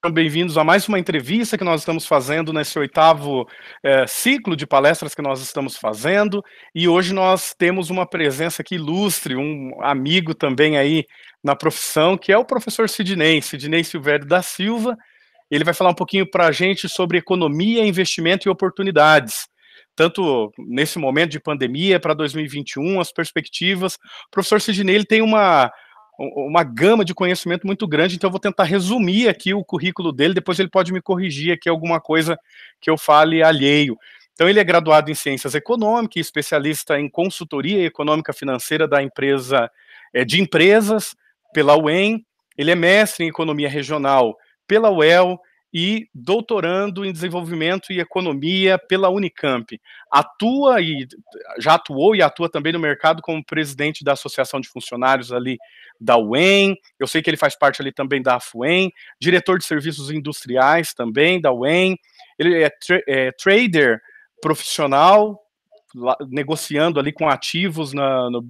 Bem-vindos a mais uma entrevista que nós estamos fazendo nesse oitavo ciclo de palestras que nós estamos fazendo, e hoje nós temos uma presença aqui ilustre, um amigo também aí na profissão, que é o professor Sidney Silvério da Silva. Ele vai falar um pouquinho para a gente sobre economia, investimento e oportunidades, tanto nesse momento de pandemia para 2021, as perspectivas. O professor Sidney, ele tem uma gama de conhecimento muito grande, então eu vou tentar resumir aqui o currículo dele, depois ele pode me corrigir aqui alguma coisa que eu fale alheio. Então ele é graduado em Ciências Econômicas, especialista em consultoria econômica financeira de empresas pela UEM, ele é mestre em Economia Regional pela UEL e doutorando em Desenvolvimento e Economia pela Unicamp. Já atuou e atua também no mercado como presidente da Associação de Funcionários ali da UEM, eu sei que ele faz parte ali também da AFUEM, diretor de serviços industriais também da UEM, ele é trader profissional, negociando ali com ativos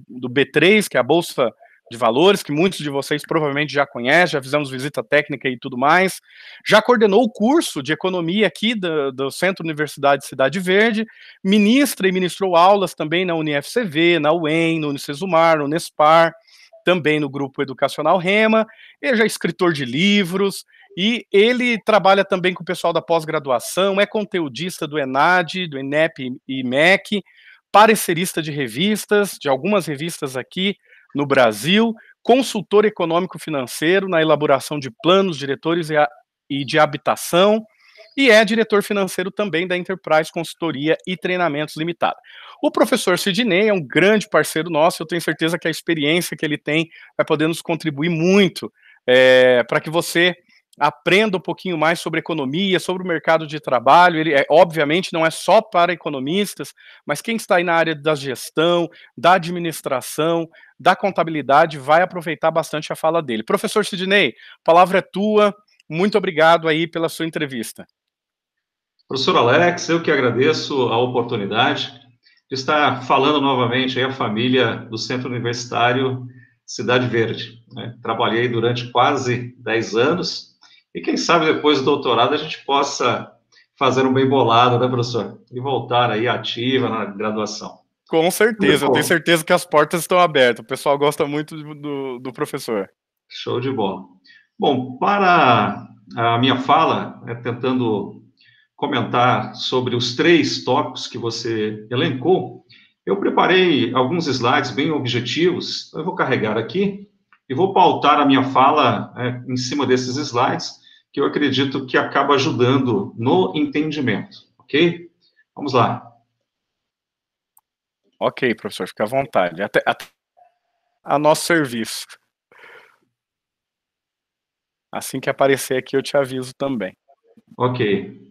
do B3, que é a Bolsa de Valores, que muitos de vocês provavelmente já conhecem, já fizemos visita técnica e tudo mais, já coordenou o curso de economia aqui do Centro Universidade Cidade Verde, ministra e ministrou aulas também na UniFCV, na UEM, no Unicesumar, no Unespar, também no Grupo Educacional Rema, ele já é escritor de livros, e ele trabalha também com o pessoal da pós-graduação, é conteudista do ENAD, do INEP e MEC, parecerista de revistas, de algumas revistas aqui no Brasil, consultor econômico-financeiro na elaboração de planos, diretores e de habitação, e é diretor financeiro também da Enterprise Consultoria e Treinamentos Limitada. O professor Sidney é um grande parceiro nosso, eu tenho certeza que a experiência que ele tem vai poder nos contribuir muito para que você aprenda um pouquinho mais sobre economia, sobre o mercado de trabalho. Ele, obviamente, não é só para economistas, mas quem está aí na área da gestão, da administração, da contabilidade, vai aproveitar bastante a fala dele. Professor Sidney, a palavra é tua, muito obrigado aí pela sua entrevista. Professor Alex, eu que agradeço a oportunidade de estar falando novamente aí a família do Centro Universitário Cidade Verde, né? Trabalhei durante quase 10 anos e quem sabe depois do doutorado a gente possa fazer um bem bolado, né, professor? E voltar aí ativa na graduação. Com certeza, eu tenho certeza que as portas estão abertas, o pessoal gosta muito do professor. Show de bola. Bom, para a minha fala, tentando comentar sobre os 3 tópicos que você elencou, eu preparei alguns slides bem objetivos, eu vou carregar aqui e vou pautar a minha fala em cima desses slides, que eu acredito que acaba ajudando no entendimento, ok? Vamos lá. Ok, professor, fica à vontade. Até a nosso serviço. Assim que aparecer aqui, eu te aviso também. Ok.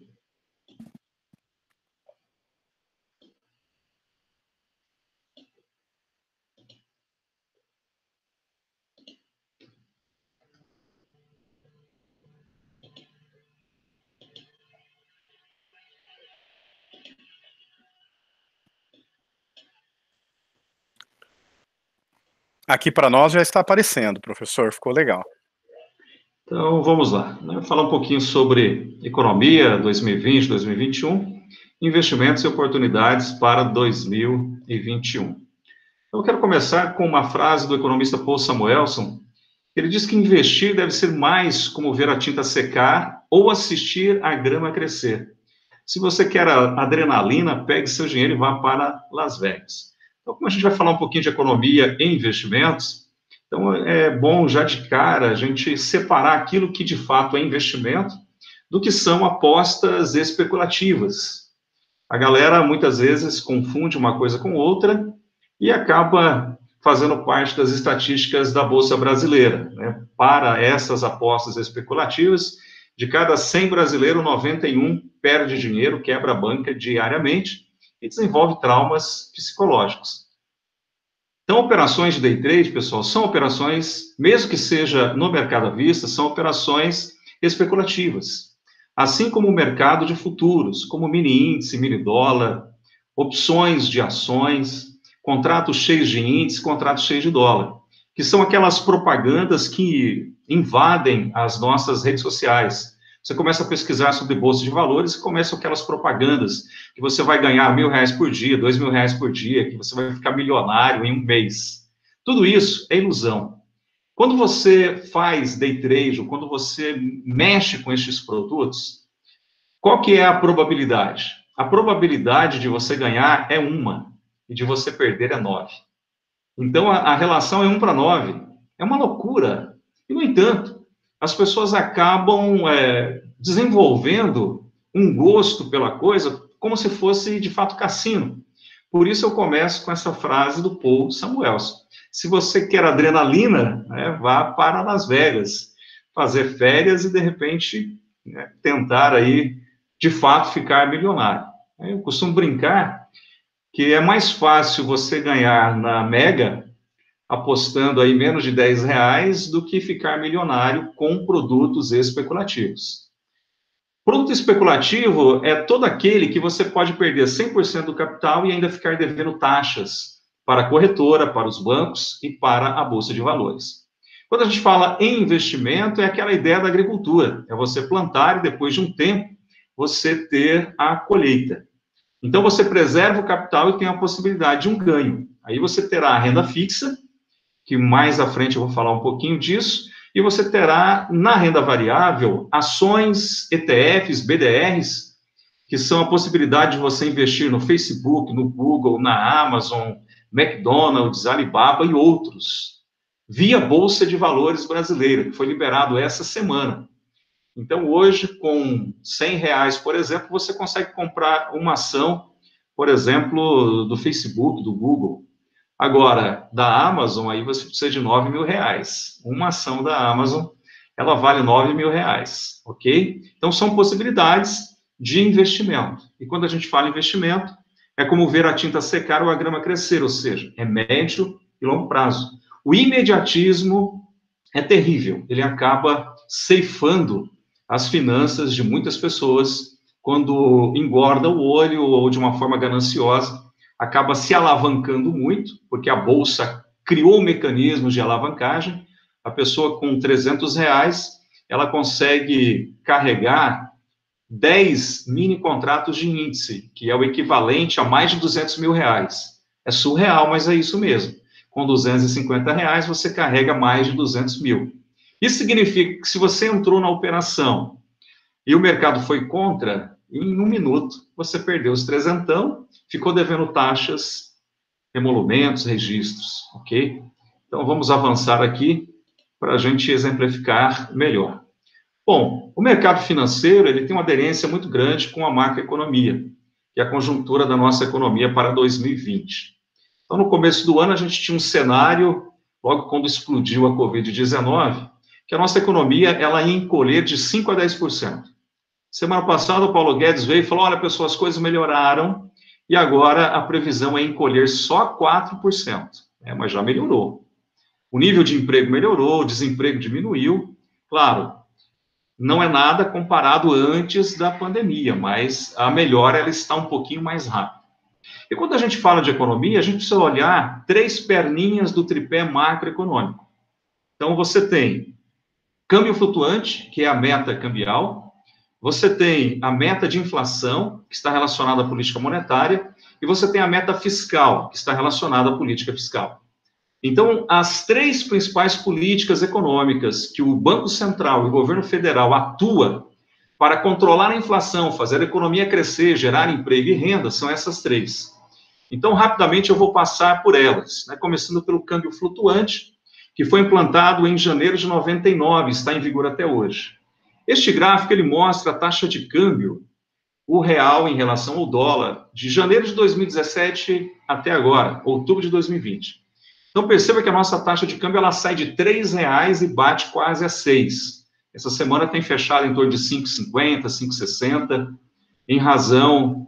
Aqui para nós já está aparecendo, professor, ficou legal. Então, vamos lá. Vou falar um pouquinho sobre economia 2020, 2021, investimentos e oportunidades para 2021. Eu quero começar com uma frase do economista Paul Samuelson. Ele diz que investir deve ser mais como ver a tinta secar ou assistir a grama crescer. Se você quer a adrenalina, pegue seu dinheiro e vá para Las Vegas. Então, como a gente vai falar um pouquinho de economia e investimentos, então é bom já de cara a gente separar aquilo que de fato é investimento do que são apostas especulativas. A galera muitas vezes confunde uma coisa com outra e acaba fazendo parte das estatísticas da Bolsa Brasileira, né? Para essas apostas especulativas, de cada 100 brasileiros, 91 perde dinheiro, quebra a banca diariamente e desenvolve traumas psicológicos. Então, operações de day trade, pessoal, são operações, mesmo que seja no mercado à vista, são operações especulativas. Assim como o mercado de futuros, como mini índice, mini dólar, opções de ações, contratos cheios de índice, contratos cheios de dólar, que são aquelas propagandas que invadem as nossas redes sociais. Você começa a pesquisar sobre bolsa de valores e começam aquelas propagandas que você vai ganhar R$ 1.000 por dia, R$ 2.000 por dia, que você vai ficar milionário em um mês. Tudo isso é ilusão. Quando você faz day trade, ou quando você mexe com estes produtos, qual que é a probabilidade? A probabilidade de você ganhar é 1 e de você perder é 9. Então, a relação é 1 para 9. É uma loucura. E, no entanto, as pessoas acabam desenvolvendo um gosto pela coisa como se fosse, de fato, cassino. Por isso eu começo com essa frase do Paul Samuelson. Se você quer adrenalina, vá para Las Vegas, fazer férias e, de repente, tentar aí, de fato, ficar milionário. Eu costumo brincar que é mais fácil você ganhar na Mega, apostando aí menos de R$ 10, do que ficar milionário com produtos especulativos. Produto especulativo é todo aquele que você pode perder 100% do capital e ainda ficar devendo taxas para a corretora, para os bancos e para a Bolsa de Valores. Quando a gente fala em investimento, é aquela ideia da agricultura, é você plantar e depois de um tempo você ter a colheita. Então você preserva o capital e tem a possibilidade de um ganho. Aí você terá a renda fixa, que mais à frente eu vou falar um pouquinho disso, e você terá, na renda variável, ações, ETFs, BDRs, que são a possibilidade de você investir no Facebook, no Google, na Amazon, McDonald's, Alibaba e outros, via Bolsa de Valores brasileira, que foi liberado essa semana. Então, hoje, com R$ 100, por exemplo, você consegue comprar uma ação, por exemplo, do Facebook, do Google. Agora, da Amazon, aí você precisa de R$ 9.000. Uma ação da Amazon, ela vale R$ 9.000, ok? Então, são possibilidades de investimento. E quando a gente fala em investimento, é como ver a tinta secar ou a grama crescer, ou seja, é médio e longo prazo. O imediatismo é terrível, ele acaba ceifando as finanças de muitas pessoas quando engorda o olho ou de uma forma gananciosa, acaba se alavancando muito, porque a Bolsa criou mecanismos de alavancagem. A pessoa com R$ 300, ela consegue carregar 10 mini contratos de índice, que é o equivalente a mais de R$ 200.000. É surreal, mas é isso mesmo. Com R$ 250, você carrega mais de 200 mil. Isso significa que se você entrou na operação e o mercado foi contra, em 1 minuto você perdeu os trezentão, ficou devendo taxas, emolumentos, registros, ok? Então vamos avançar aqui para a gente exemplificar melhor. Bom, o mercado financeiro ele tem uma aderência muito grande com a macroeconomia, que é a conjuntura da nossa economia para 2020. Então, no começo do ano, a gente tinha um cenário, logo quando explodiu a Covid-19, que a nossa economia ela ia encolher de 5% a 10%. Semana passada, o Paulo Guedes veio e falou, olha, pessoal, as coisas melhoraram, e agora a previsão é encolher só 4%. Mas já melhorou. O nível de emprego melhorou, o desemprego diminuiu. Claro, não é nada comparado antes da pandemia, mas a melhora ela está um pouquinho mais rápida. E quando a gente fala de economia, a gente precisa olhar 3 perninhas do tripé macroeconômico. Então, você tem câmbio flutuante, que é a meta cambial, você tem a meta de inflação, que está relacionada à política monetária, e você tem a meta fiscal, que está relacionada à política fiscal. Então, as 3 principais políticas econômicas que o Banco Central e o governo federal atuam para controlar a inflação, fazer a economia crescer, gerar emprego e renda, são essas 3. Então, rapidamente eu vou passar por elas, começando pelo câmbio flutuante, que foi implantado em janeiro de 99, está em vigor até hoje. Este gráfico ele mostra a taxa de câmbio, o real em relação ao dólar, de janeiro de 2017 até agora, outubro de 2020. Então, perceba que a nossa taxa de câmbio ela sai de R$3 e bate quase a 6. Essa semana tem fechado em torno de 5,50, 5,60, em razão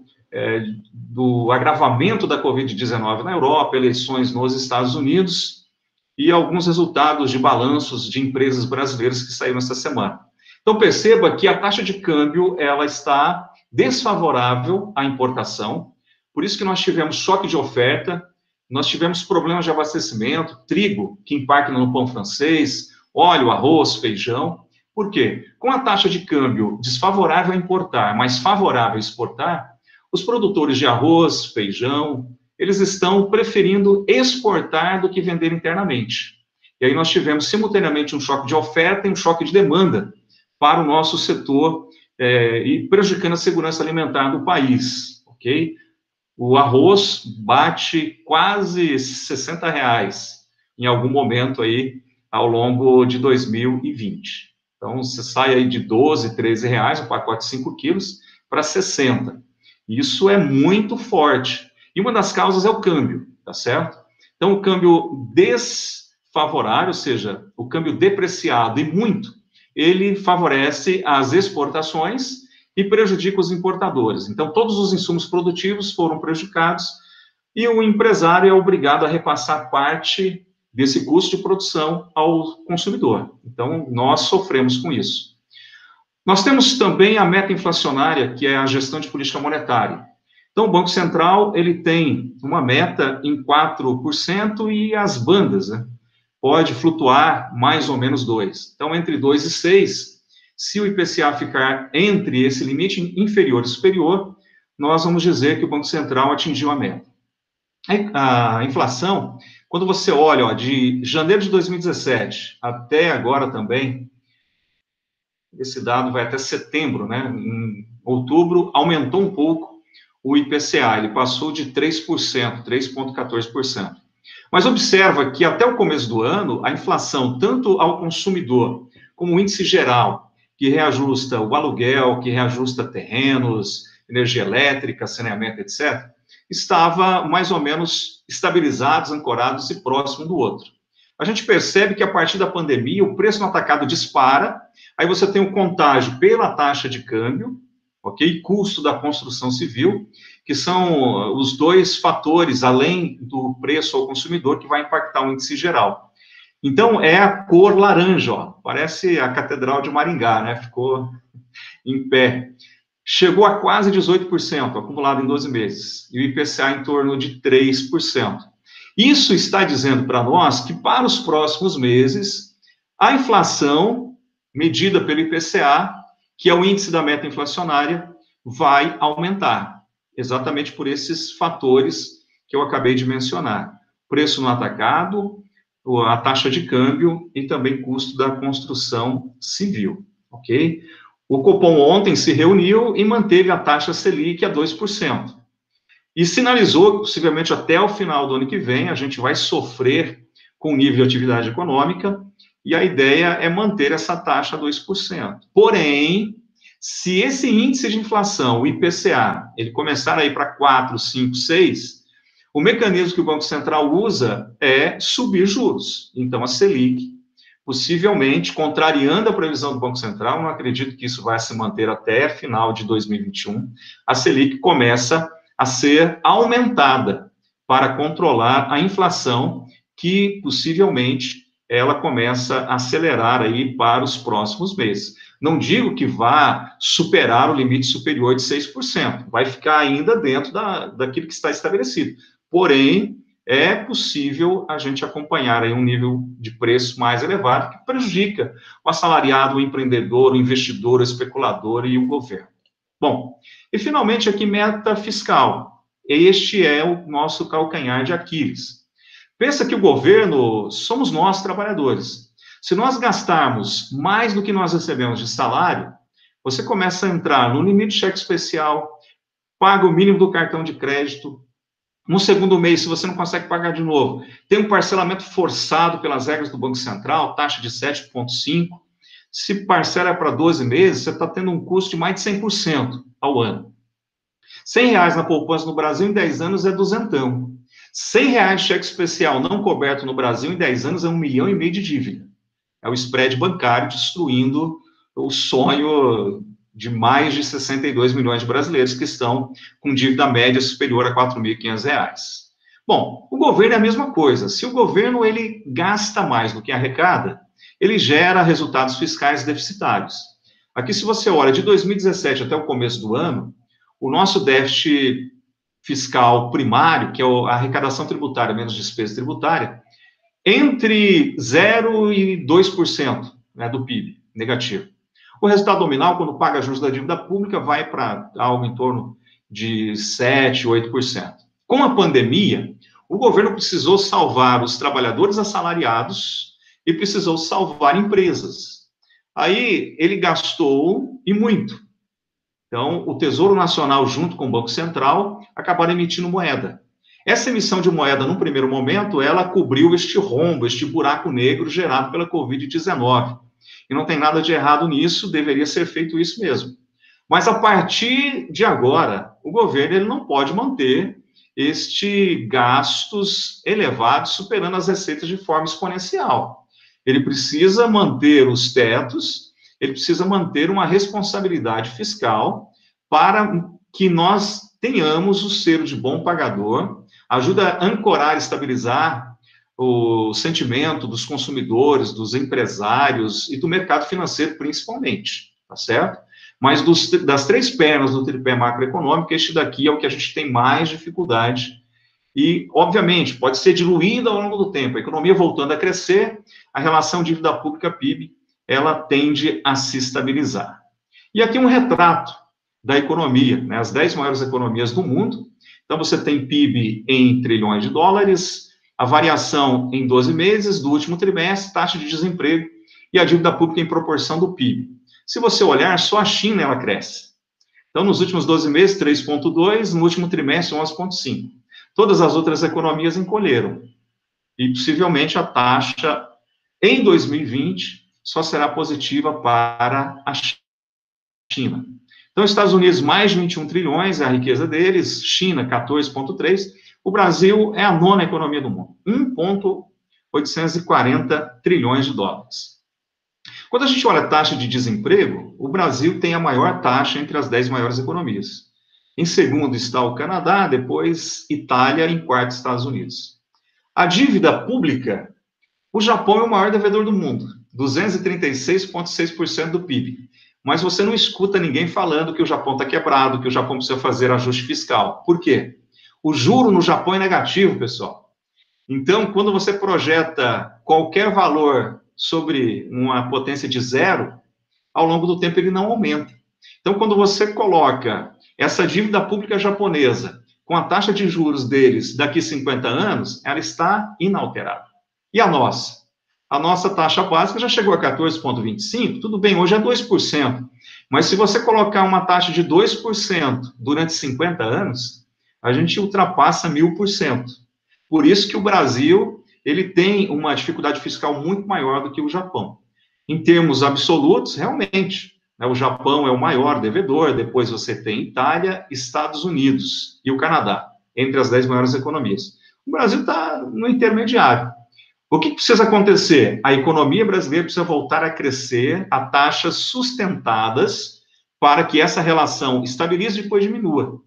do agravamento da Covid-19 na Europa, eleições nos Estados Unidos e alguns resultados de balanços de empresas brasileiras que saíram essa semana. Então, perceba que a taxa de câmbio ela está desfavorável à importação, por isso que nós tivemos choque de oferta, nós tivemos problemas de abastecimento, trigo, que impacta no pão francês, óleo, arroz, feijão, Por quê? Com a taxa de câmbio desfavorável a importar, mas favorável a exportar, os produtores de arroz, feijão, eles estão preferindo exportar do que vender internamente. E aí nós tivemos simultaneamente um choque de oferta e um choque de demanda para o nosso setor, e prejudicando a segurança alimentar do país, ok? O arroz bate quase R$60 em algum momento aí ao longo de 2020. Então, você sai aí de R$12, R$13, um pacote de 5 quilos, para 60. Isso é muito forte. E uma das causas é o câmbio, tá certo? Então, o câmbio desfavorável, ou seja, o câmbio depreciado e muito, ele favorece as exportações e prejudica os importadores. Então, todos os insumos produtivos foram prejudicados e o empresário é obrigado a repassar parte desse custo de produção ao consumidor. Então, nós sofremos com isso. Nós temos também a meta inflacionária, que é a gestão de política monetária. Então, o Banco Central, ele tem uma meta em 4% e as bandas, né? Pode flutuar mais ou menos 2%. Então, entre 2 e 6%, se o IPCA ficar entre esse limite inferior e superior, nós vamos dizer que o Banco Central atingiu a meta. A inflação, quando você olha, ó, de janeiro de 2017 até agora também, esse dado vai até setembro, né? Em outubro, aumentou um pouco o IPCA, ele passou de 3%, 3,14%. Mas observa que até o começo do ano, a inflação, tanto ao consumidor, como o índice geral, que reajusta o aluguel, que reajusta terrenos, energia elétrica, saneamento, etc., estava mais ou menos estabilizados, ancorados e próximo do outro. A gente percebe que a partir da pandemia, o preço no atacado dispara, aí você tem um contágio pela taxa de câmbio, ok? Custo da construção civil, que são os dois fatores, além do preço ao consumidor, que vai impactar o índice geral. Então, é a cor laranja, ó, parece a Catedral de Maringá, né? Ficou em pé. Chegou a quase 18%, acumulado em 12 meses, e o IPCA em torno de 3%. Isso está dizendo para nós que, para os próximos meses, a inflação, medida pelo IPCA, que é o índice da meta inflacionária, vai aumentar, exatamente por esses fatores que eu acabei de mencionar. Preço no atacado, a taxa de câmbio e também custo da construção civil, ok? O Copom ontem se reuniu e manteve a taxa Selic a 2%. E sinalizou que, possivelmente, até o final do ano que vem, a gente vai sofrer com o nível de atividade econômica, e a ideia é manter essa taxa a 2%. Porém, se esse índice de inflação, o IPCA, ele começar a ir para 4, 5, 6, o mecanismo que o Banco Central usa é subir juros. Então, a Selic, possivelmente, contrariando a previsão do Banco Central, não acredito que isso vai se manter até final de 2021, a Selic começa a ser aumentada para controlar a inflação, que possivelmente ela começa a acelerar aí para os próximos meses. Não digo que vá superar o limite superior de 6%, vai ficar ainda dentro daquilo que está estabelecido. Porém, é possível a gente acompanhar aí um nível de preço mais elevado, que prejudica o assalariado, o empreendedor, o investidor, o especulador e o governo. Bom, e finalmente aqui, meta fiscal. Este é o nosso calcanhar de Aquiles. Pensa que o governo somos nós, trabalhadores. Se nós gastarmos mais do que nós recebemos de salário, você começa a entrar no limite de cheque especial, paga o mínimo do cartão de crédito. No segundo mês, se você não consegue pagar de novo, tem um parcelamento forçado pelas regras do Banco Central, taxa de 7,5%. Se parcela para 12 meses, você está tendo um custo de mais de 100% ao ano. R$100 na poupança no Brasil em 10 anos é duzentão. R$100 de cheque especial não coberto no Brasil em 10 anos é 1,5 milhão de dívida. É o spread bancário destruindo o sonho de mais de 62 milhões de brasileiros que estão com dívida média superior a R$4.500. Bom, o governo é a mesma coisa. Se o governo ele gasta mais do que arrecada, ele gera resultados fiscais deficitários. Aqui, se você olha de 2017 até o começo do ano, o nosso déficit fiscal primário, que é a arrecadação tributária menos despesa tributária, entre 0% e 2%. né, do PIB, negativo. O resultado nominal, quando paga juros da dívida pública, vai para algo em torno de 7%, 8%. Com a pandemia, o governo precisou salvar os trabalhadores assalariados e precisou salvar empresas. Aí ele gastou, e muito. Então, o Tesouro Nacional, junto com o Banco Central, acabaram emitindo moeda. Essa emissão de moeda, num primeiro momento, ela cobriu este rombo, este buraco negro gerado pela Covid-19. E não tem nada de errado nisso, deveria ser feito isso mesmo. Mas, a partir de agora, o governo ele não pode manter gastos elevados, superando as receitas de forma exponencial. Ele precisa manter os tetos, ele precisa manter uma responsabilidade fiscal para que nós tenhamos o selo de bom pagador, ajuda a ancorar, estabilizar o sentimento dos consumidores, dos empresários e do mercado financeiro, principalmente, tá certo? Mas das três pernas do tripé macroeconômico, este daqui é o que a gente tem mais dificuldade. E, obviamente, pode ser diluído ao longo do tempo. A economia voltando a crescer, a relação dívida pública-PIB, ela tende a se estabilizar. E aqui um retrato da economia, né? As 10 maiores economias do mundo. Então, você tem PIB em trilhões de dólares, a variação em 12 meses do último trimestre, taxa de desemprego e a dívida pública em proporção do PIB. Se você olhar, só a China ela cresce. Então, nos últimos 12 meses, 3,2, no último trimestre, 11,5. Todas as outras economias encolheram. E, possivelmente, a taxa, em 2020, só será positiva para a China. Então, Estados Unidos, mais de 21 trilhões é a riqueza deles, China, 14,3. O Brasil é a nona economia do mundo, 1,840 trilhões de dólares. Quando a gente olha a taxa de desemprego, o Brasil tem a maior taxa entre as 10 maiores economias. Em segundo está o Canadá, depois Itália, em quarto Estados Unidos. A dívida pública, o Japão é o maior devedor do mundo, 236,6% do PIB. Mas você não escuta ninguém falando que o Japão está quebrado, que o Japão precisa fazer ajuste fiscal. Por quê? O juro no Japão é negativo, pessoal. Então, quando você projeta qualquer valor sobre uma potência de zero, ao longo do tempo ele não aumenta. Então, quando você coloca essa dívida pública japonesa com a taxa de juros deles daqui a 50 anos, ela está inalterada. E a nossa? A nossa taxa básica já chegou a 14,25%, tudo bem, hoje é 2%. Mas se você colocar uma taxa de 2% durante 50 anos, a gente ultrapassa 1.000%. Por isso que o Brasil ele tem uma dificuldade fiscal muito maior do que o Japão. Em termos absolutos, realmente, né, o Japão é o maior devedor, depois você tem Itália, Estados Unidos e o Canadá, entre as 10 maiores economias. O Brasil está no intermediário. O que precisa acontecer? A economia brasileira precisa voltar a crescer a taxas sustentadas para que essa relação estabilize e depois diminua.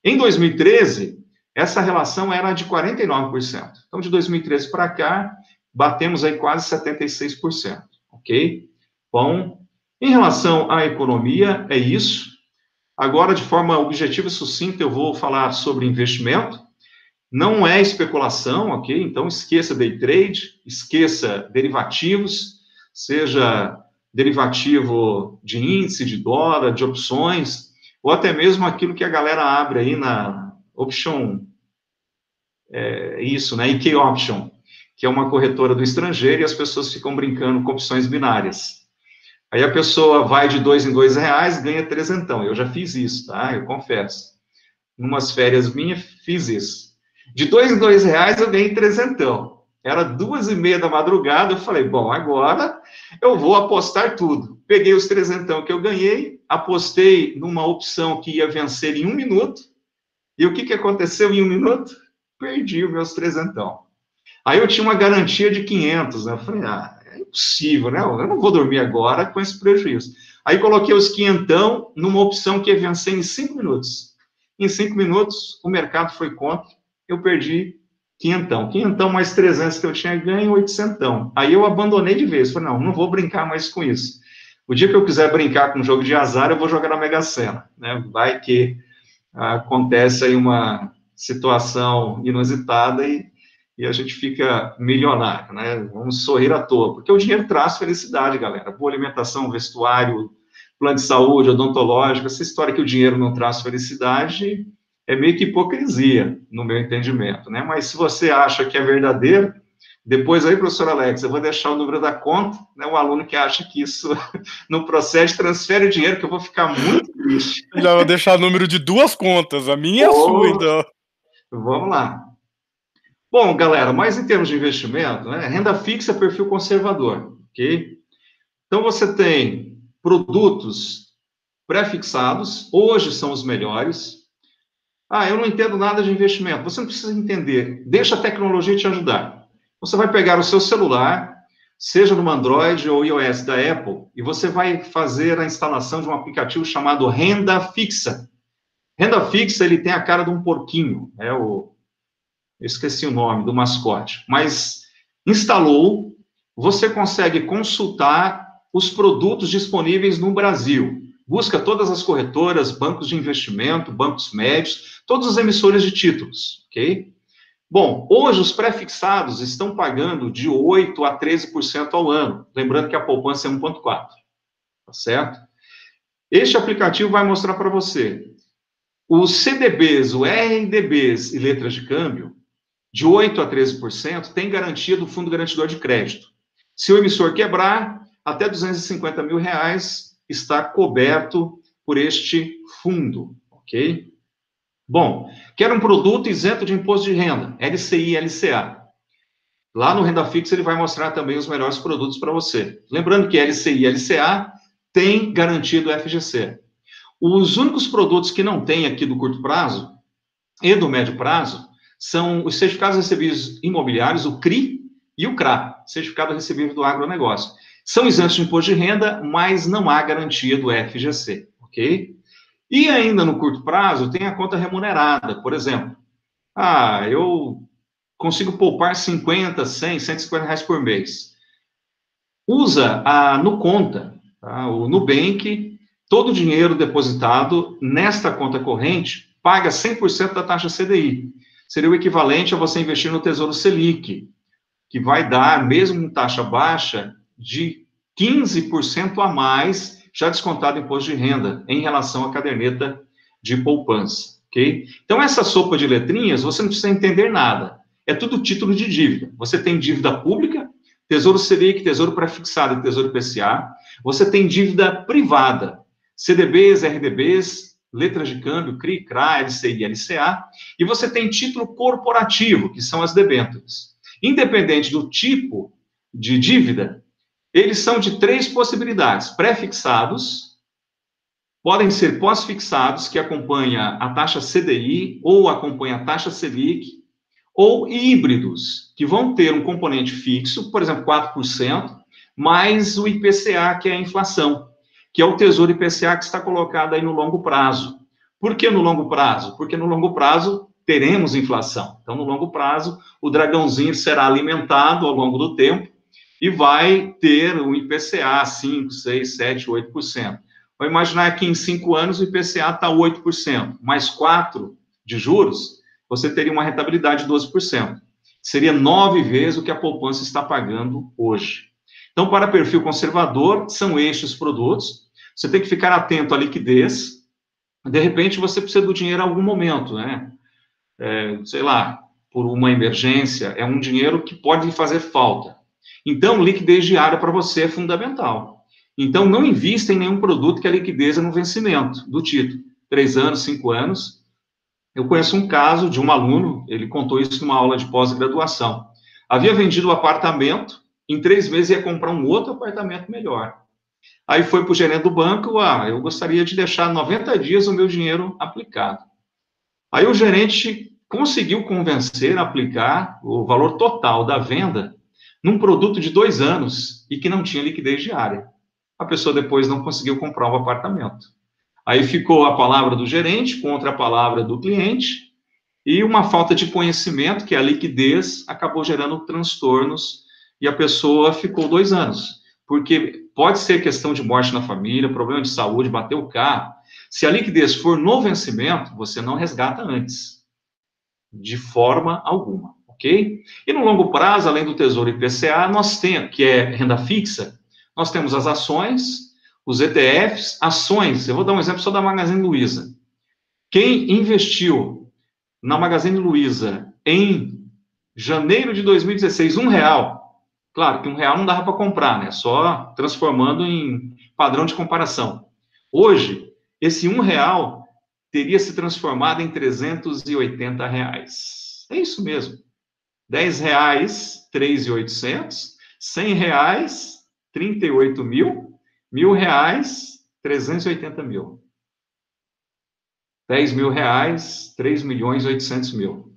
Em 2013, essa relação era de 49%. Então, de 2013 para cá, batemos aí quase 76%, ok? Bom, em relação à economia, é isso. Agora, de forma objetiva e sucinta, eu vou falar sobre investimento. Não é especulação, ok? Então, esqueça day trade, esqueça derivativos, seja derivativo de índice, de dólar, de opções, ou até mesmo aquilo que a galera abre aí na option, isso, né? IK Option, que é uma corretora do estrangeiro e as pessoas ficam brincando com opções binárias. Aí a pessoa vai de 2 em 2 reais, ganha trezentão. Eu já fiz isso, tá? Eu confesso. Numas férias minhas, fiz isso. De 2 em 2 reais, eu ganhei trezentão. Era 2h30 da madrugada, eu falei, bom, agora eu vou apostar tudo. Peguei os trezentão que eu ganhei, apostei numa opção que ia vencer em 1 minuto, e o que aconteceu em 1 minuto? Perdi os meus trezentão. Aí eu tinha uma garantia de 500, né? Eu falei, é impossível, né? Eu não vou dormir agora com esse prejuízo. Aí coloquei os quinhentão numa opção que ia vencer em 5 minutos. Em 5 minutos, o mercado foi contra, eu perdi quinhentão. Quinhentão mais 300 que eu tinha ganho, 800. Aí eu abandonei de vez. Falei, não vou brincar mais com isso. O dia que eu quiser brincar com um jogo de azar, eu vou jogar na Mega Sena, né? Vai que acontece aí uma situação inusitada e e a gente fica milionário, né? Vamos sorrir à toa, porque o dinheiro traz felicidade, galera. Boa alimentação, vestuário, plano de saúde, odontológico, essa história que o dinheiro não traz felicidade é meio que hipocrisia, no meu entendimento, né? Mas se você acha que é verdadeiro, depois aí, professor Alex, eu vou deixar o número da conta, né? O aluno que acha que isso não procede, transfere o dinheiro, que eu vou ficar muito triste. Já vou deixar o número de 2 contas, a minha e a sua, então. Vamos lá. Bom, galera, mas em termos de investimento, né, renda fixa, perfil conservador, ok? Então, você tem produtos pré-fixados, hoje são os melhores. Ah, eu não entendo nada de investimento. Você não precisa entender, deixa a tecnologia te ajudar. Você vai pegar o seu celular, seja no Android ou iOS da Apple, e você vai fazer a instalação de um aplicativo chamado Renda Fixa. Renda Fixa, ele tem a cara de um porquinho, eu esqueci o nome do mascote, mas instalou, você consegue consultar os produtos disponíveis no Brasil. Busca todas as corretoras, bancos de investimento, bancos médios, todos os emissores de títulos, ok? Bom, hoje os pré-fixados estão pagando de 8% a 13% ao ano, lembrando que a poupança é 1,4%, tá certo? Este aplicativo vai mostrar para você os CDBs, o RDBs e letras de câmbio, de 8% a 13%, tem garantia do Fundo Garantidor de Crédito. Se o emissor quebrar, até R$250 mil está coberto por este fundo, ok? Bom, quer um produto isento de imposto de renda, LCI e LCA. Lá no Renda Fixa ele vai mostrar também os melhores produtos para você. Lembrando que LCI e LCA tem garantia do FGC. Os únicos produtos que não tem aqui do curto prazo e do médio prazo são os certificados recebíveis imobiliários, o CRI e o CRA, certificado recebível do agronegócio. São isentos de imposto de renda, mas não há garantia do FGC, ok? E ainda no curto prazo tem a conta remunerada, por exemplo. Eu consigo poupar 50, 100, 150 reais por mês. Usa a Nuconta, tá? O Nubank, todo o dinheiro depositado nesta conta corrente paga 100% da taxa CDI. Seria o equivalente a você investir no Tesouro Selic, que vai dar, mesmo em taxa baixa, de 15% a mais, já descontado imposto de renda, em relação à caderneta de poupança, ok? Então, essa sopa de letrinhas, você não precisa entender nada. É tudo título de dívida. Você tem dívida pública, Tesouro Selic, Tesouro Prefixado e Tesouro IPCA. Você tem dívida privada, CDBs, RDBs, letras de câmbio, CRI, CRA, LCI, LCA. E você tem título corporativo, que são as debêntures. Independente do tipo de dívida, eles são de 3 possibilidades: pré-fixados, podem ser pós-fixados, que acompanha a taxa CDI ou acompanha a taxa Selic, ou híbridos, que vão ter um componente fixo, por exemplo, 4%, mais o IPCA, que é a inflação, que é o Tesouro IPCA que está colocado aí no longo prazo. Por que no longo prazo? Porque no longo prazo teremos inflação. Então, no longo prazo, o dragãozinho será alimentado ao longo do tempo e vai ter um IPCA 5, 6, 7, 8%. Vamos imaginar que em 5 anos o IPCA está 8%, mais 4 de juros, você teria uma rentabilidade de 12%. Seria 9 vezes o que a poupança está pagando hoje. Então, para perfil conservador, são estes produtos. Você tem que ficar atento à liquidez. De repente, você precisa do dinheiro em algum momento, né? Sei lá, por uma emergência, é um dinheiro que pode fazer falta. Então, liquidez diária para você é fundamental. Então, não invista em nenhum produto que a liquidez é no vencimento do título. 3 anos, 5 anos. Eu conheço um caso de um aluno, ele contou isso numa aula de pós-graduação. Havia vendido o apartamento, em 3 meses ia comprar um outro apartamento melhor. Aí foi para o gerente do banco, eu gostaria de deixar 90 dias o meu dinheiro aplicado. Aí o gerente conseguiu convencer a aplicar o valor total da venda num produto de 2 anos e que não tinha liquidez diária. A pessoa depois não conseguiu comprar o apartamento. Aí ficou a palavra do gerente contra a palavra do cliente e uma falta de conhecimento, que é a liquidez, acabou gerando transtornos e a pessoa ficou 2 anos. Porque pode ser questão de morte na família, problema de saúde, bater o carro. Se a liquidez for no vencimento, você não resgata antes. De forma alguma, ok? ok? E no longo prazo, além do Tesouro IPCA, nós temos, que é renda fixa, nós temos as ações, os ETFs, ações. Eu vou dar um exemplo só da Magazine Luiza. Quem investiu na Magazine Luiza em janeiro de 2016, R$1, claro que R$1 não dava para comprar, né? Só transformando em padrão de comparação. Hoje, esse R$1 teria se transformado em R$380. É isso mesmo. R$10, 3.800. R$100, 38 mil. R$1.000, 380 mil. R$10.000, 3.800.000.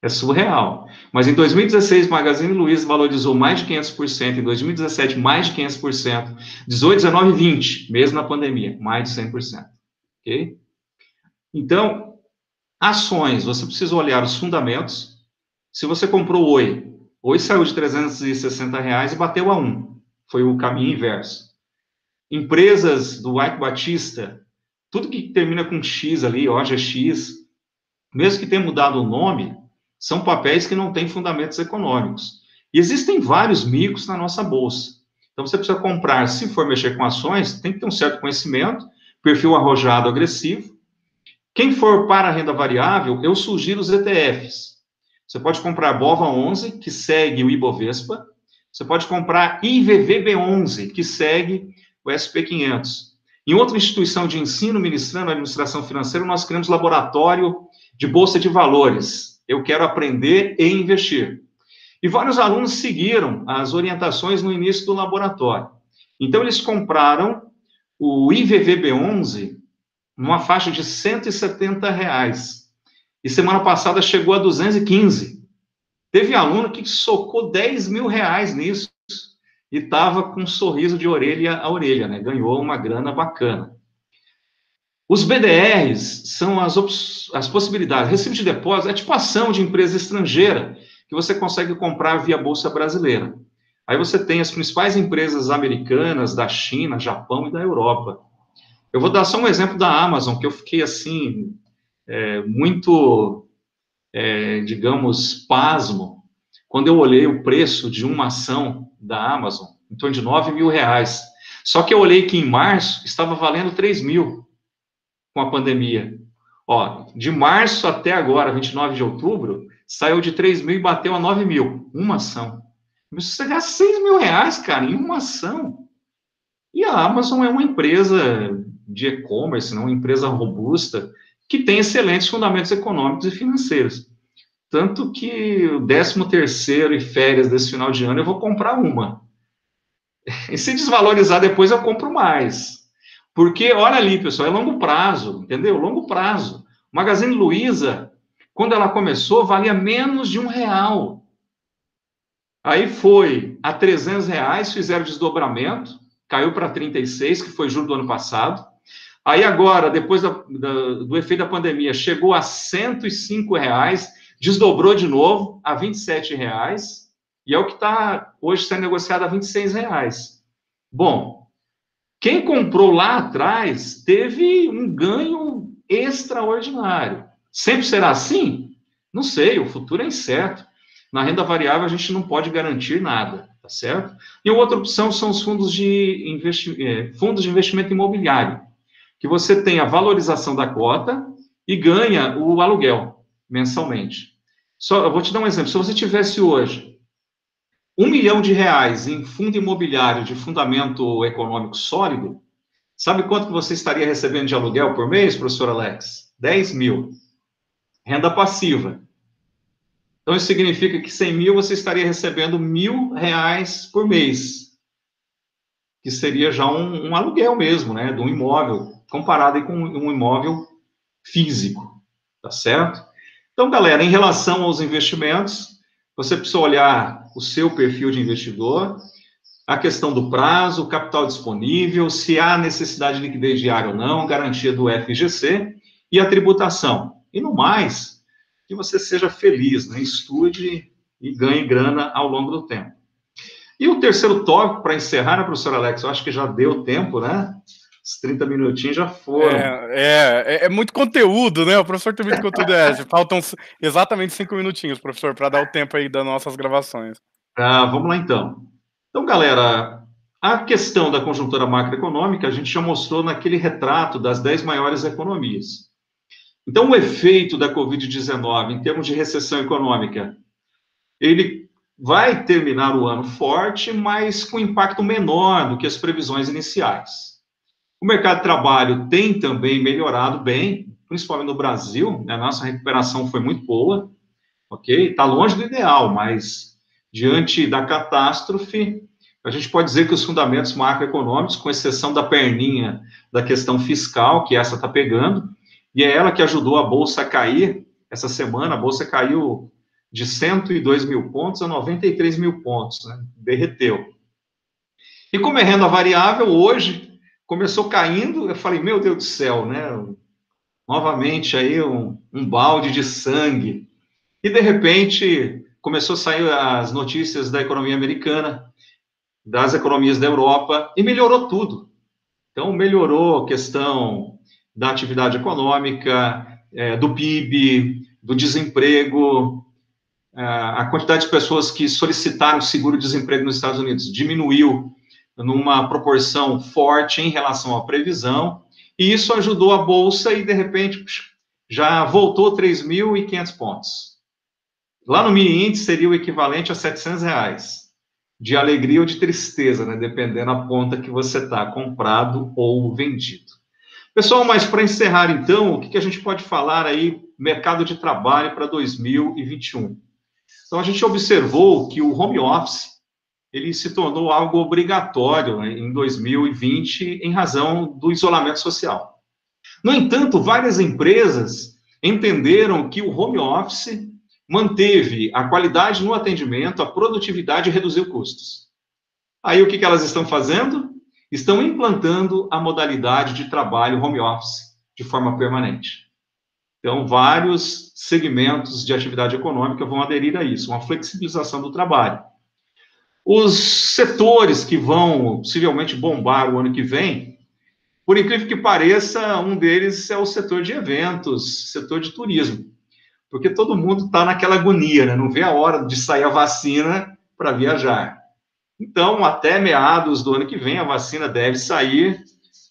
É surreal. Mas em 2016, Magazine Luiza valorizou mais de 500%, em 2017, mais de 500%, 18, 19 e 20, mesmo na pandemia, mais de 100%. Ok? Então, ações, você precisa olhar os fundamentos. Se você comprou Oi saiu de R$360 e bateu a 1. Foi o caminho inverso. Empresas do Ike Batista, tudo que termina com X ali, Oja X, mesmo que tenha mudado o nome, são papéis que não têm fundamentos econômicos. E existem vários micos na nossa bolsa. Então, você precisa comprar, se for mexer com ações, tem que ter um certo conhecimento, perfil arrojado, agressivo. Quem for para a renda variável, eu sugiro os ETFs. Você pode comprar BOVA11, que segue o Ibovespa. Você pode comprar IVVB11, que segue o SP500. Em outra instituição de ensino, ministrando a administração financeira, nós criamos laboratório de bolsa de valores. Eu quero aprender e investir. E vários alunos seguiram as orientações no início do laboratório. Então, eles compraram o IVVB11 numa faixa de R$170. E semana passada chegou a 215. Teve aluno que socou R$10.000 nisso e estava com um sorriso de orelha a orelha, né? Ganhou uma grana bacana. Os BDRs são as possibilidades. Recibo de depósito é tipo ação de empresa estrangeira que você consegue comprar via Bolsa Brasileira. Aí você tem as principais empresas americanas, da China, Japão e da Europa. Eu vou dar só um exemplo da Amazon, que eu fiquei assim, muito, digamos, pasmo, quando eu olhei o preço de uma ação da Amazon, em torno de R$9.000. Só que eu olhei que em março estava valendo 3.000 com a pandemia. Ó, de março até agora, 29 de outubro, saiu de 3.000 e bateu a 9.000, uma ação. Você gasta R$6.000, cara, em uma ação. E a Amazon é uma empresa de e-commerce, uma empresa robusta, que tem excelentes fundamentos econômicos e financeiros. Tanto que o 13º e férias desse final de ano eu vou comprar uma. E se desvalorizar depois eu compro mais. Porque, olha ali, pessoal, é longo prazo, entendeu? Longo prazo. Magazine Luiza, quando ela começou, valia menos de R$1. Aí foi a R$300, fizeram desdobramento, caiu para 36, que foi julho do ano passado. Aí agora, depois do efeito da pandemia, chegou a R$105, desdobrou de novo a R$27, e é o que está hoje sendo negociado a R$26. Bom, quem comprou lá atrás teve um ganho extraordinário. Sempre será assim? Não sei, o futuro é incerto. Na renda variável a gente não pode garantir nada, tá certo? E a outra opção são os fundos de investimento imobiliário, que você tem a valorização da cota e ganha o aluguel mensalmente. Eu vou te dar um exemplo. Se você tivesse hoje R$1 milhão em fundo imobiliário de fundamento econômico sólido, sabe quanto que você estaria recebendo de aluguel por mês, professor Alex? 10.000. Renda passiva. Então, isso significa que 100.000 você estaria recebendo R$1.000 por mês, que seria já um aluguel mesmo, né, de um imóvel, comparado aí com um imóvel físico, tá certo? Então, galera, em relação aos investimentos, você precisa olhar o seu perfil de investidor, a questão do prazo, o capital disponível, se há necessidade de liquidez diária ou não, garantia do FGC e a tributação. E no mais, que você seja feliz, né? Estude e ganhe grana ao longo do tempo. E o terceiro tópico, para encerrar, né, professor Alex, eu acho que já deu tempo, né? Os 30 minutinhos já foram. É muito conteúdo, né? O professor tem muito conteúdo. Faltam exatamente 5 minutinhos, professor, para dar o tempo aí das nossas gravações. Vamos lá, então. Então, galera, a questão da conjuntura macroeconômica, a gente já mostrou naquele retrato das 10 maiores economias. Então, o efeito da Covid-19 em termos de recessão econômica, ele vai terminar o ano forte, mas com impacto menor do que as previsões iniciais. O mercado de trabalho tem também melhorado bem, principalmente no Brasil, né? A nossa recuperação foi muito boa, ok? Está longe do ideal, mas diante da catástrofe, a gente pode dizer que os fundamentos macroeconômicos, com exceção da perninha da questão fiscal, que essa está pegando, e é ela que ajudou a Bolsa a cair essa semana. A Bolsa caiu de 102 mil pontos a 93 mil pontos, né? Derreteu. E como é renda variável, hoje começou caindo, eu falei, meu Deus do céu, né? Novamente aí um balde de sangue. E de repente começou a sair as notícias da economia americana, das economias da Europa, e melhorou tudo. Então, melhorou a questão da atividade econômica, do PIB, do desemprego, a quantidade de pessoas que solicitaram seguro-desemprego nos Estados Unidos diminuiu numa proporção forte em relação à previsão, e isso ajudou a Bolsa e, de repente, já voltou 3.500 pontos. Lá no mini índice seria o equivalente a R$700, de alegria ou de tristeza, né? Dependendo da ponta que você está, comprado ou vendido. Pessoal, mas para encerrar então, o que a gente pode falar aí, mercado de trabalho para 2021? Então, a gente observou que o home office, ele se tornou algo obrigatório, né, em 2020, em razão do isolamento social. No entanto, várias empresas entenderam que o home office manteve a qualidade no atendimento, a produtividade e reduziu custos. Aí, o que elas estão fazendo? Estão implantando a modalidade de trabalho home office de forma permanente. Então, vários segmentos de atividade econômica vão aderir a isso, uma flexibilização do trabalho. Os setores que vão possivelmente bombar o ano que vem, por incrível que pareça, um deles é o setor de eventos, setor de turismo, porque todo mundo está naquela agonia, né? Não vê a hora de sair a vacina para viajar. Então, até meados do ano que vem, a vacina deve sair,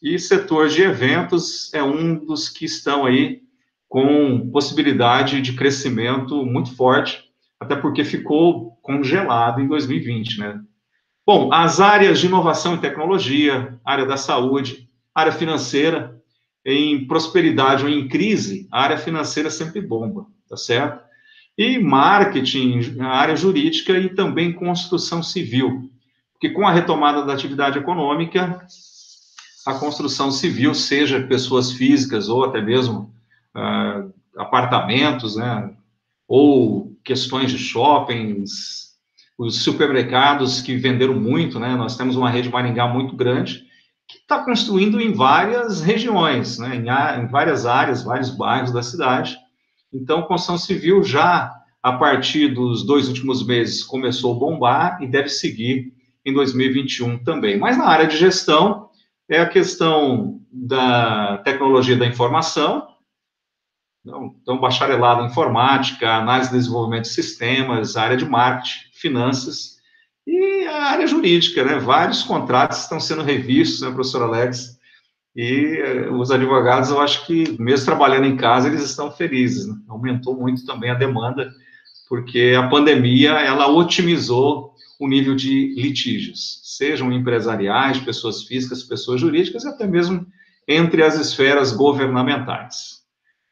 e setor de eventos é um dos que estão aí com possibilidade de crescimento muito forte, até porque ficou congelado em 2020, né? Bom, as áreas de inovação e tecnologia, área da saúde, área financeira, em prosperidade ou em crise, a área financeira sempre bomba, tá certo? E marketing, a área jurídica e também construção civil, porque com a retomada da atividade econômica, a construção civil, seja pessoas físicas ou até mesmo apartamentos, né, ou questões de shoppings, os supermercados que venderam muito, né, nós temos uma rede Maringá muito grande, que está construindo em várias regiões, né, em várias áreas, vários bairros da cidade. Então, construção civil já, a partir dos 2 últimos meses, começou a bombar e deve seguir em 2021 também. Mas na área de gestão, é a questão da tecnologia da informação, então bacharelado em informática, análise e desenvolvimento de sistemas, área de marketing, finanças e a área jurídica, né? Vários contratos estão sendo revistos, né, professor Alex? E os advogados, eu acho que, mesmo trabalhando em casa, eles estão felizes, né? Aumentou muito também a demanda, porque a pandemia, ela otimizou o nível de litígios, sejam empresariais, pessoas físicas, pessoas jurídicas, e até mesmo entre as esferas governamentais.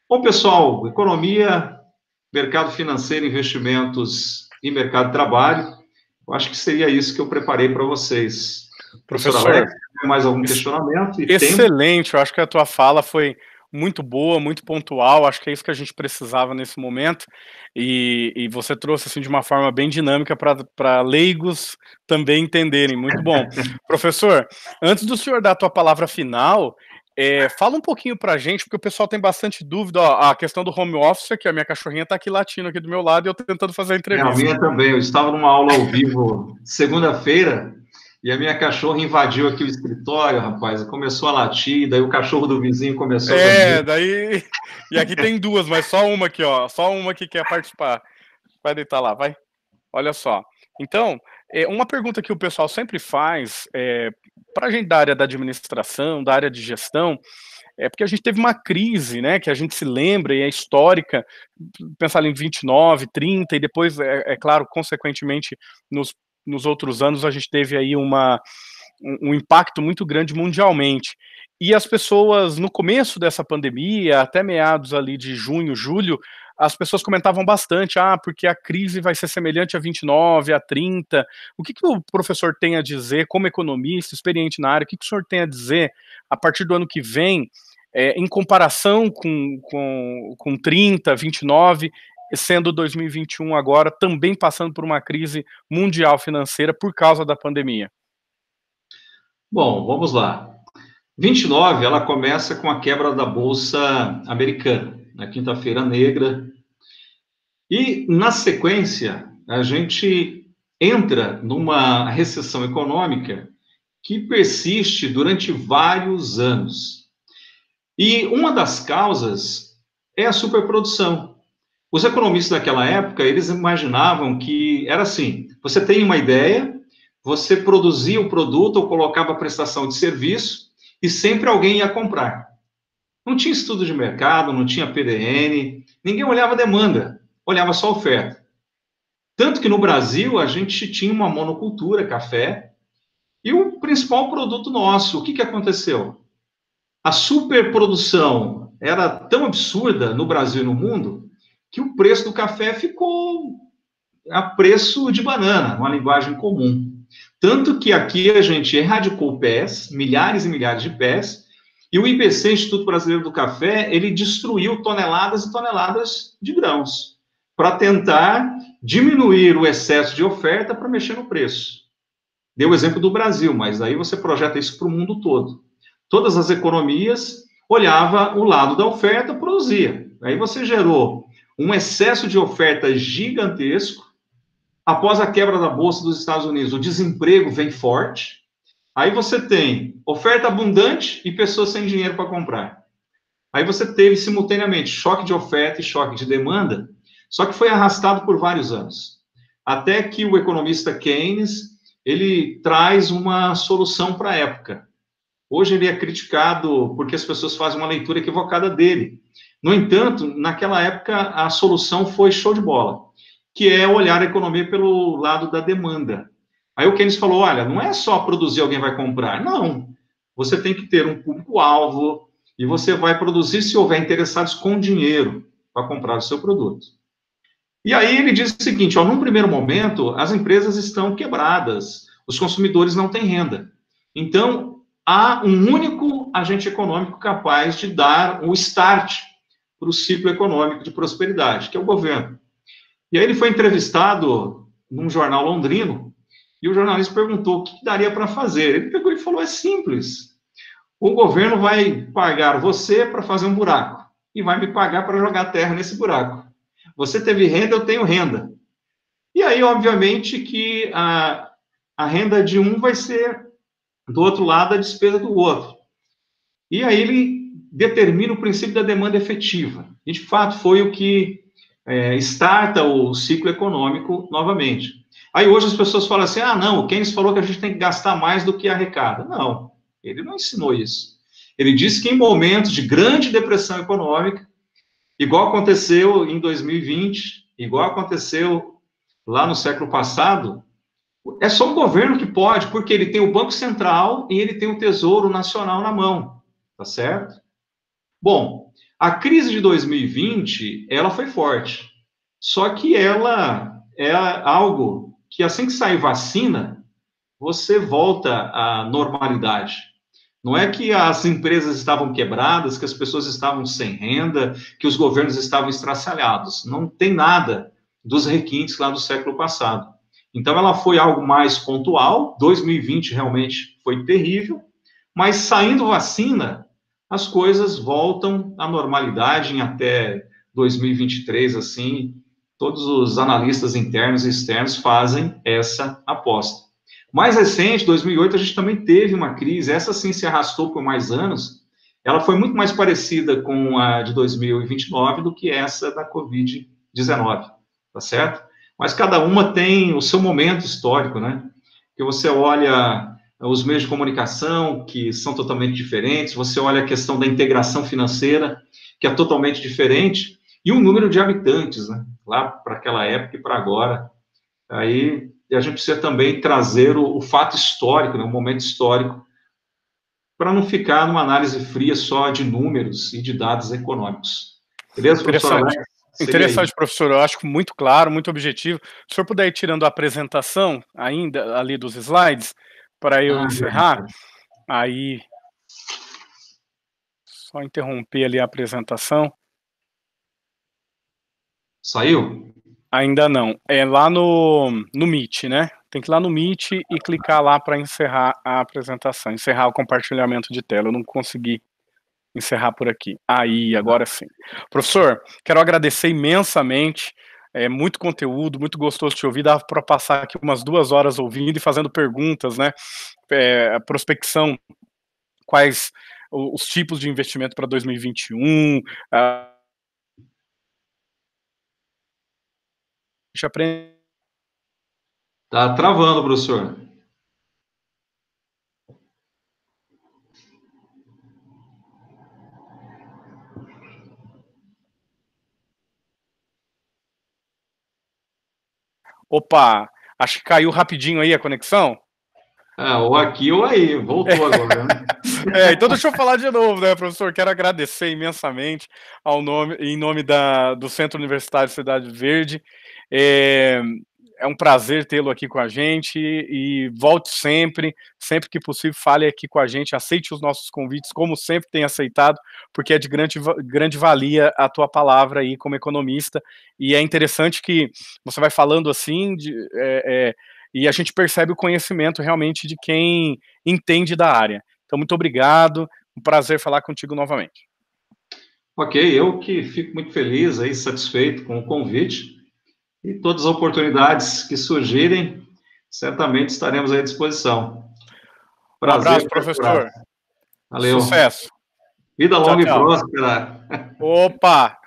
Bom, pessoal, economia, mercado financeiro, investimentos e mercado de trabalho, eu acho que seria isso que eu preparei para vocês. Professor Alex, mais algum questionamento? Excelente, eu acho que a tua fala foi muito boa, muito pontual, acho que é isso que a gente precisava nesse momento, e você trouxe assim de uma forma bem dinâmica para leigos também entenderem, muito bom. Professor, antes do senhor dar a tua palavra final, fala um pouquinho para a gente, porque o pessoal tem bastante dúvida, ó, a questão do home office, que a minha cachorrinha está aqui latindo aqui do meu lado e eu tô tentando fazer a entrevista. A minha também, eu estava numa aula ao vivo segunda-feira, E a minha cachorra invadiu aqui o escritório, rapaz, começou a latir, daí o cachorro do vizinho começou a É, lamber. daí. E aqui tem duas, mas só uma aqui, ó. Só uma que quer participar. Vai deitar lá, vai. Olha só. Então, uma pergunta que o pessoal sempre faz para a gente da área da administração, da área de gestão, é porque a gente teve uma crise, né, que a gente se lembra e é histórica, pensar em 29, 30, e depois, claro, consequentemente, nos outros anos, a gente teve aí um impacto muito grande mundialmente. E as pessoas, no começo dessa pandemia, até meados ali de junho, julho, as pessoas comentavam bastante, porque a crise vai ser semelhante a 29, a 30. O que o professor tem a dizer, como economista, experiente na área, o que o senhor tem a dizer a partir do ano que vem, em comparação com 30, 29, sendo 2021 agora, também passando por uma crise mundial financeira por causa da pandemia? Bom, vamos lá. 29, ela começa com a quebra da Bolsa Americana, na quinta-feira negra. E, na sequência, a gente entra numa recessão econômica que persiste durante vários anos. E uma das causas é a superprodução. Os economistas daquela época, eles imaginavam que era assim, você tem uma ideia, você produzia o produto ou colocava a prestação de serviço e sempre alguém ia comprar. Não tinha estudo de mercado, não tinha PDN, ninguém olhava a demanda, olhava só a oferta. Tanto que no Brasil a gente tinha uma monocultura, café, e o principal produto nosso, o que aconteceu? A superprodução era tão absurda no Brasil e no mundo que o preço do café ficou a preço de banana, uma linguagem comum. Tanto que aqui a gente erradicou pés, milhares e milhares de pés, e o IBC, Instituto Brasileiro do Café, ele destruiu toneladas e toneladas de grãos para tentar diminuir o excesso de oferta para mexer no preço. Deu o exemplo do Brasil, mas aí você projeta isso para o mundo todo. Todas as economias olhava o lado da oferta, produzia. Aí você gerou um excesso de oferta gigantesco. Após a quebra da Bolsa dos Estados Unidos, o desemprego vem forte. Aí você tem oferta abundante e pessoas sem dinheiro para comprar. Aí você teve, simultaneamente, choque de oferta e choque de demanda, só que foi arrastado por vários anos. Até que o economista Keynes, ele traz uma solução para a época. Hoje ele é criticado porque as pessoas fazem uma leitura equivocada dele. No entanto, naquela época, a solução foi show de bola, que é olhar a economia pelo lado da demanda. Aí o Keynes falou, olha, não é só produzir, alguém vai comprar. Não, você tem que ter um público-alvo e você vai produzir se houver interessados com dinheiro para comprar o seu produto. E aí ele diz o seguinte, num primeiro momento, as empresas estão quebradas, os consumidores não têm renda. Então, há um único agente econômico capaz de dar um start para o ciclo econômico de prosperidade, que é o governo. E aí ele foi entrevistado num jornal londrino, e o jornalista perguntou o que daria para fazer. Ele pegou e falou, é simples, o governo vai pagar você para fazer um buraco, e vai me pagar para jogar terra nesse buraco. Você teve renda, eu tenho renda. E aí, obviamente, que a renda de um vai ser, do outro lado, a despesa do outro. E aí ele determina o princípio da demanda efetiva. E, de fato, foi o que starta o ciclo econômico novamente. Aí hoje as pessoas falam assim, não, o Keynes falou que a gente tem que gastar mais do que arrecada. Não, ele não ensinou isso. Ele disse que em momentos de grande depressão econômica, igual aconteceu em 2020, igual aconteceu lá no século passado, é só o governo que pode, porque ele tem o Banco Central e ele tem o Tesouro Nacional na mão, tá certo? Bom, a crise de 2020, ela foi forte, só que ela é algo que assim que sair vacina, você volta à normalidade. Não é que as empresas estavam quebradas, que as pessoas estavam sem renda, que os governos estavam estraçalhados. Não tem nada dos requintes lá do século passado. Então, ela foi algo mais pontual. 2020 realmente foi terrível, mas saindo vacina, as coisas voltam à normalidade em até 2023, assim. Todos os analistas internos e externos fazem essa aposta. Mais recente, 2008, a gente também teve uma crise, essa sim se arrastou por mais anos, ela foi muito mais parecida com a de 2029 do que essa da Covid-19, tá certo? Mas cada uma tem o seu momento histórico, né? Que você olha os meios de comunicação, que são totalmente diferentes, você olha a questão da integração financeira, que é totalmente diferente, e o número de habitantes, né? Lá para aquela época e para agora. Aí a gente precisa também trazer o fato histórico, né? O momento histórico, para não ficar numa análise fria só de números e de dados econômicos. Beleza, professor Interessante. Alex? Segue aí. Interessante, professor. Eu acho que muito claro, muito objetivo. Se o senhor puder ir tirando a apresentação ainda ali dos slides, para eu Ah, encerrar, aí só interromper ali a apresentação. saiu? Ainda não. É lá no Meet, né? Tem que ir lá no Meet e clicar lá para encerrar a apresentação, encerrar o compartilhamento de tela. Eu não consegui encerrar por aqui. Aí, agora sim. Professor, quero agradecer imensamente. É muito conteúdo, muito gostoso te ouvir. Dá para passar aqui umas 2 horas ouvindo e fazendo perguntas, né? Prospecção, quais os tipos de investimento para 2021. A gente aprende. Tá travando, professor. Opa, acho que caiu rapidinho aí a conexão. Ou aqui ou aí, voltou agora, né? Então deixa eu falar de novo, né, professor? Quero agradecer imensamente em nome do Centro Universitário Cidade Verde. É um prazer tê-lo aqui com a gente e volte sempre, sempre que possível, fale aqui com a gente, aceite os nossos convites, como sempre tem aceitado, porque é de grande valia a tua palavra aí como economista, e é interessante que você vai falando assim, e a gente percebe o conhecimento realmente de quem entende da área. Então, muito obrigado, um prazer falar contigo novamente. Ok, eu que fico muito feliz aí, satisfeito com o convite e todas as oportunidades que surgirem, certamente estaremos à disposição. Um abraço, Prazer, professor. valeu. Sucesso. Vida Tchau, longa e tchau. próspera. Opa!